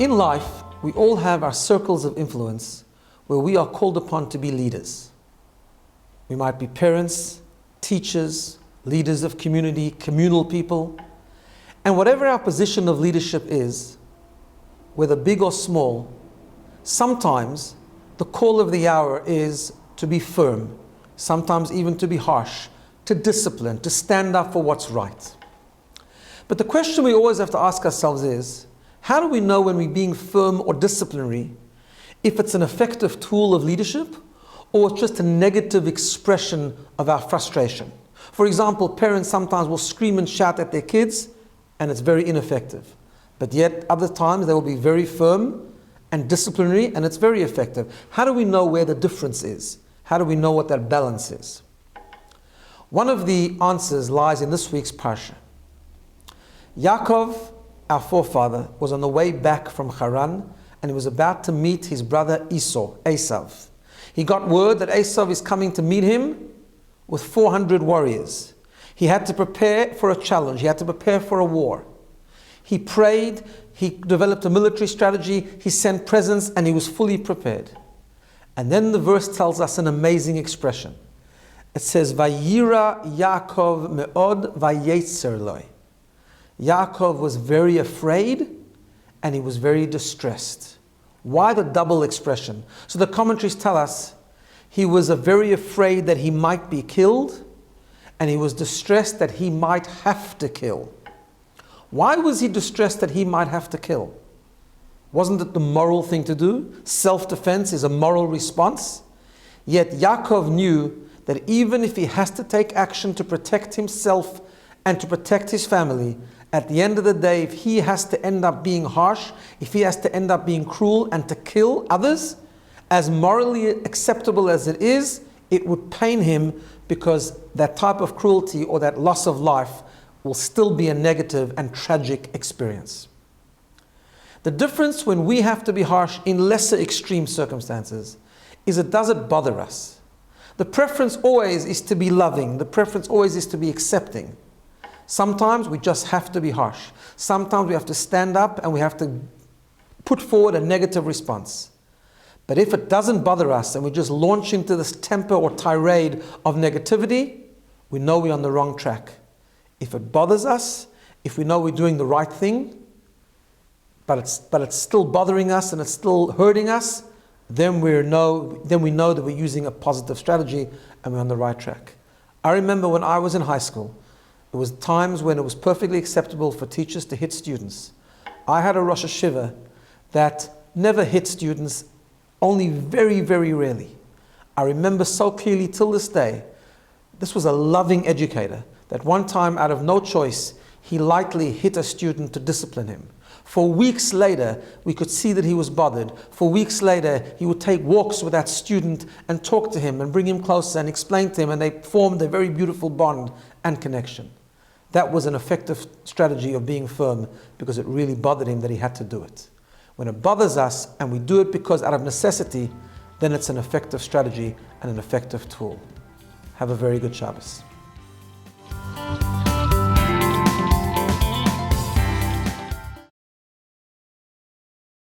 In life, we all have our circles of influence where we are called upon to be leaders. We might be parents, teachers, leaders of community, communal people. And whatever our position of leadership is, whether big or small, sometimes the call of the hour is to be firm, sometimes even to be harsh, to discipline, to stand up for what's right. But the question we always have to ask ourselves is, how do we know when we're being firm or disciplinary if it's an effective tool of leadership or it's just a negative expression of our frustration? For example, parents sometimes will scream and shout at their kids and it's very ineffective. But yet other times they will be very firm and disciplinary and it's very effective. How do we know where the difference is? How do we know what that balance is? One of the answers lies in this week's parsha. Yaakov, our forefather, was on the way back from Haran and he was about to meet his brother Esav. He got word that Esav is coming to meet him with 400 warriors. He had to prepare for a challenge. He had to prepare for a war. He prayed, he developed a military strategy, he sent presents, and he was fully prepared. And then the verse tells us an amazing expression. It says, Vayira Yaakov me'od vayetzer loi. Yaakov was very afraid and he was very distressed. Why the double expression? So the commentaries tell us he was very afraid that he might be killed and he was distressed that he might have to kill. Why was he distressed that he might have to kill? Wasn't it the moral thing to do? Self-defense is a moral response. Yet Yaakov knew that even if he has to take action to protect himself and to protect his family, at the end of the day, if he has to end up being harsh, if he has to end up being cruel and to kill others, as morally acceptable as it is, it would pain him because that type of cruelty or that loss of life will still be a negative and tragic experience. The difference when we have to be harsh in lesser extreme circumstances is it doesn't bother us. The preference always is to be loving. The preference always is to be accepting. Sometimes we just have to be harsh. Sometimes we have to stand up and we have to put forward a negative response. But if it doesn't bother us and we just launch into this temper or tirade of negativity, we know we're on the wrong track. If it bothers us, if we know we're doing the right thing, but it's still bothering us and it's still hurting us, then we know that we're using a positive strategy and we're on the right track. I remember when I was in high school, there was times when it was perfectly acceptable for teachers to hit students. I had a Rosh Hashiva that never hit students, only very, very rarely. I remember so clearly till this day, this was a loving educator, that one time out of no choice, he lightly hit a student to discipline him. For weeks later, we could see that he was bothered. For weeks later, he would take walks with that student and talk to him and bring him closer and explain to him, and they formed a very beautiful bond and connection. That was an effective strategy of being firm because it really bothered him that he had to do it. When it bothers us and we do it because out of necessity, then it's an effective strategy and an effective tool. Have a very good Shabbos.